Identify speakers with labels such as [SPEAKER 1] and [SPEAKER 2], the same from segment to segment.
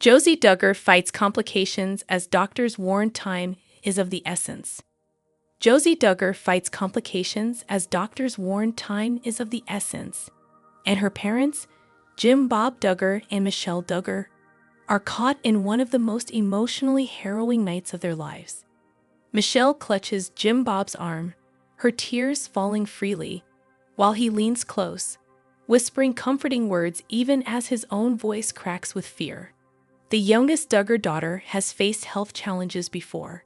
[SPEAKER 1] Josie Duggar fights complications as doctors warn time is of the essence. Josie Duggar fights complications as doctors warn time is of the essence, and her parents, Jim Bob Duggar and Michelle Duggar, are caught in one of the most emotionally harrowing nights of their lives. Michelle clutches Jim Bob's arm, her tears falling freely, while he leans close, whispering comforting words even as his own voice cracks with fear. The youngest Duggar daughter has faced health challenges before,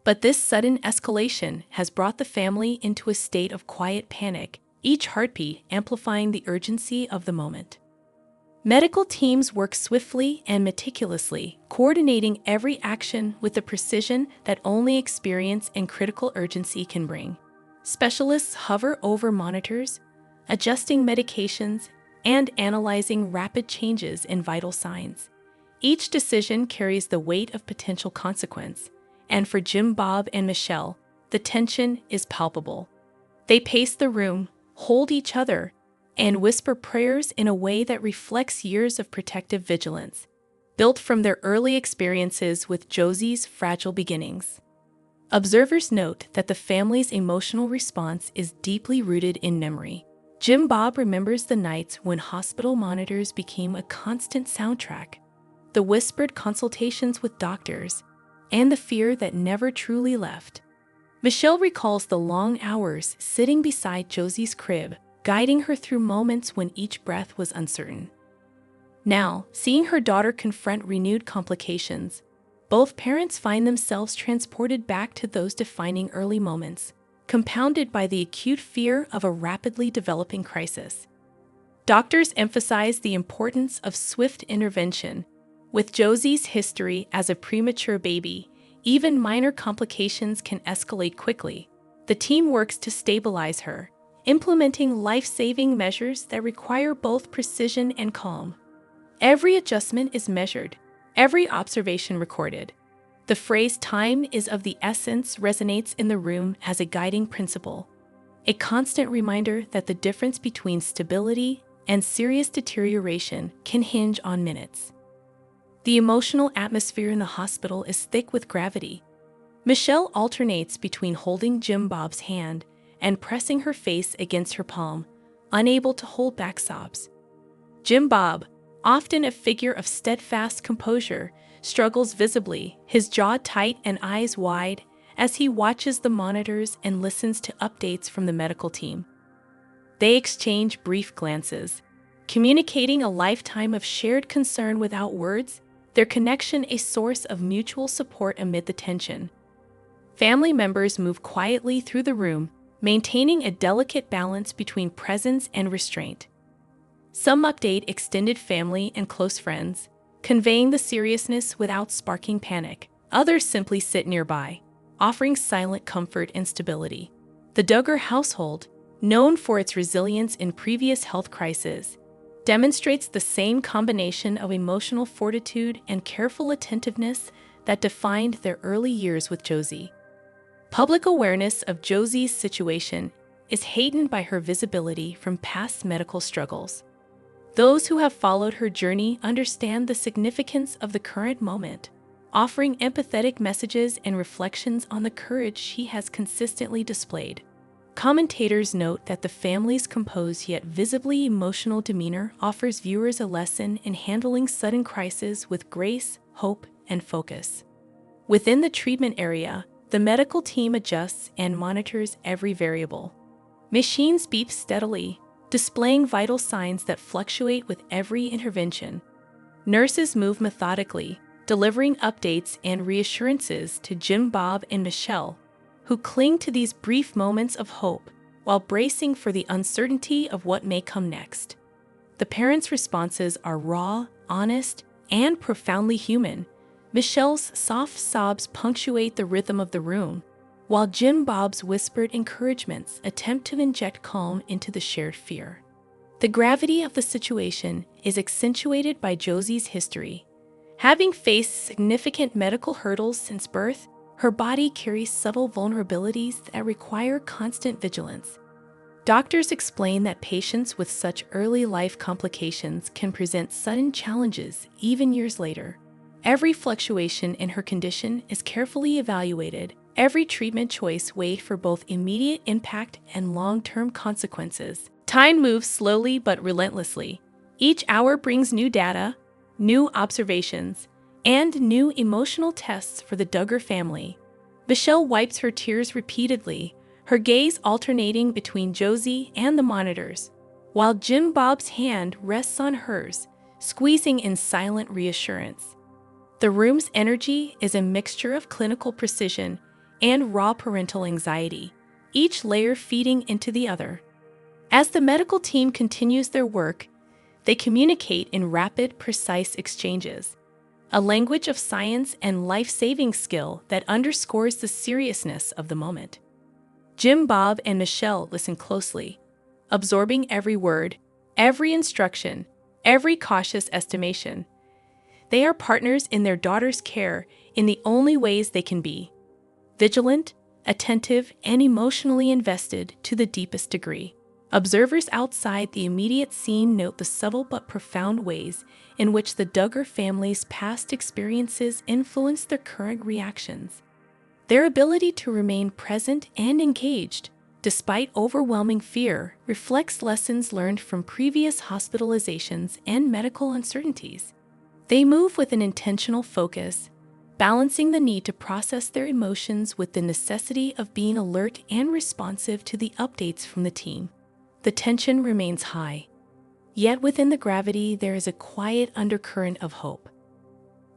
[SPEAKER 1] but this sudden escalation has brought the family into a state of quiet panic, each heartbeat amplifying the urgency of the moment. Medical teams work swiftly and meticulously, coordinating every action with the precision that only experience and critical urgency can bring. Specialists hover over monitors, adjusting medications, and analyzing rapid changes in vital signs. Each decision carries the weight of potential consequence, and for Jim Bob and Michelle, the tension is palpable. They pace the room, hold each other, and whisper prayers in a way that reflects years of protective vigilance, built from their early experiences with Josie's fragile beginnings. Observers note that the family's emotional response is deeply rooted in memory. Jim Bob remembers the nights when hospital monitors became a constant soundtrack, the whispered consultations with doctors, and the fear that never truly left. Michelle recalls the long hours sitting beside Josie's crib, guiding her through moments when each breath was uncertain. Now, seeing her daughter confront renewed complications, both parents find themselves transported back to those defining early moments, compounded by the acute fear of a rapidly developing crisis. Doctors emphasize the importance of swift intervention. With Josie's history as a premature baby, even minor complications can escalate quickly. The team works to stabilize her, implementing life-saving measures that require both precision and calm. Every adjustment is measured, every observation recorded. The phrase "time is of the essence" resonates in the room as a guiding principle, a constant reminder that the difference between stability and serious deterioration can hinge on minutes. The emotional atmosphere in the hospital is thick with gravity. Michelle alternates between holding Jim Bob's hand and pressing her face against her palm, unable to hold back sobs. Jim Bob, often a figure of steadfast composure, struggles visibly, his jaw tight and eyes wide, as he watches the monitors and listens to updates from the medical team. They exchange brief glances, communicating a lifetime of shared concern without words, their connection a source of mutual support amid the tension. Family members move quietly through the room, maintaining a delicate balance between presence and restraint. Some update extended family and close friends, conveying the seriousness without sparking panic. Others simply sit nearby, offering silent comfort and stability. The Duggar household, known for its resilience in previous health crises, demonstrates the same combination of emotional fortitude and careful attentiveness that defined their early years with Josie. Public awareness of Josie's situation is heightened by her visibility from past medical struggles. Those who have followed her journey understand the significance of the current moment, offering empathetic messages and reflections on the courage she has consistently displayed. Commentators note that the family's composed yet visibly emotional demeanor offers viewers a lesson in handling sudden crises with grace, hope, and focus. Within the treatment area, the medical team adjusts and monitors every variable. Machines beep steadily, displaying vital signs that fluctuate with every intervention. Nurses move methodically, delivering updates and reassurances to Jim Bob and Michelle, who cling to these brief moments of hope while bracing for the uncertainty of what may come next. The parents' responses are raw, honest, and profoundly human. Michelle's soft sobs punctuate the rhythm of the room, while Jim Bob's whispered encouragements attempt to inject calm into the shared fear. The gravity of the situation is accentuated by Josie's history. Having faced significant medical hurdles since birth, her body carries subtle vulnerabilities that require constant vigilance. Doctors explain that patients with such early life complications can present sudden challenges even years later. Every fluctuation in her condition is carefully evaluated, every treatment choice weighed for both immediate impact and long-term consequences. Time moves slowly but relentlessly. Each hour brings new data, new observations, and new emotional tests for the Duggar family. Michelle wipes her tears repeatedly, her gaze alternating between Josie and the monitors, while Jim Bob's hand rests on hers, squeezing in silent reassurance. The room's energy is a mixture of clinical precision and raw parental anxiety, each layer feeding into the other. As the medical team continues their work, they communicate in rapid, precise exchanges, a language of science and life-saving skill that underscores the seriousness of the moment. Jim Bob and Michelle listen closely, absorbing every word, every instruction, every cautious estimation. They are partners in their daughter's care in the only ways they can be: vigilant, attentive, and emotionally invested to the deepest degree. Observers outside the immediate scene note the subtle but profound ways in which the Duggar family's past experiences influence their current reactions. Their ability to remain present and engaged, despite overwhelming fear, reflects lessons learned from previous hospitalizations and medical uncertainties. They move with an intentional focus, balancing the need to process their emotions with the necessity of being alert and responsive to the updates from the team. The tension remains high, yet within the gravity there is a quiet undercurrent of hope.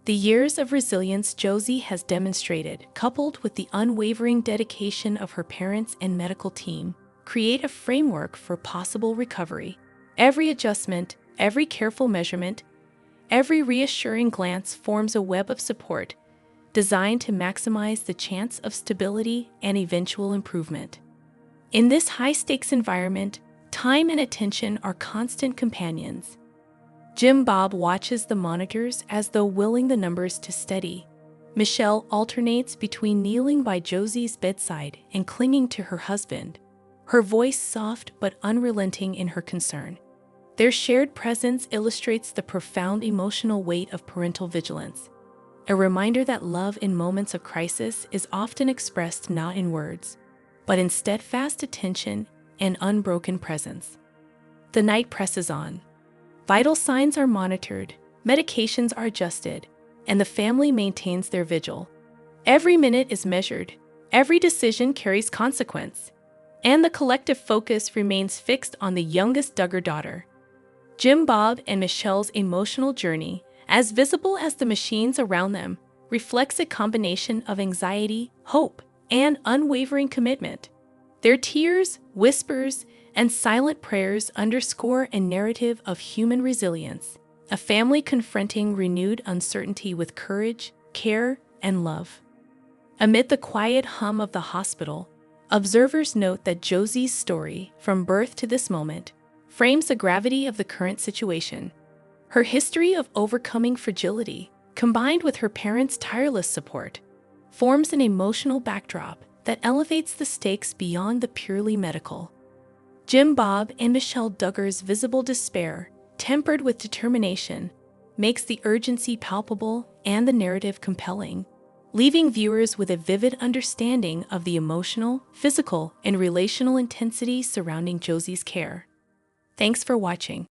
[SPEAKER 1] The years of resilience Josie has demonstrated, coupled with the unwavering dedication of her parents and medical team, create a framework for possible recovery. Every adjustment, every careful measurement, every reassuring glance forms a web of support designed to maximize the chance of stability and eventual improvement. In this high-stakes environment, time and attention are constant companions. Jim Bob watches the monitors as though willing the numbers to steady. Michelle alternates between kneeling by Josie's bedside and clinging to her husband, her voice soft but unrelenting in her concern. Their shared presence illustrates the profound emotional weight of parental vigilance, a reminder that love in moments of crisis is often expressed not in words, but in steadfast attention and unbroken presence. The night presses on. Vital signs are monitored, medications are adjusted, and the family maintains their vigil. Every minute is measured, every decision carries consequence, and the collective focus remains fixed on the youngest Duggar daughter. Jim Bob and Michelle's emotional journey, as visible as the machines around them, reflects a combination of anxiety, hope, and unwavering commitment. Their tears, whispers, and silent prayers underscore a narrative of human resilience, a family confronting renewed uncertainty with courage, care, and love. Amid the quiet hum of the hospital, observers note that Josie's story, from birth to this moment, frames the gravity of the current situation. Her history of overcoming fragility, combined with her parents' tireless support, forms an emotional backdrop that elevates the stakes beyond the purely medical. Jim Bob and Michelle Duggar's visible despair, tempered with determination, makes the urgency palpable and the narrative compelling, leaving viewers with a vivid understanding of the emotional, physical, and relational intensity surrounding Josie's care. Thanks for watching.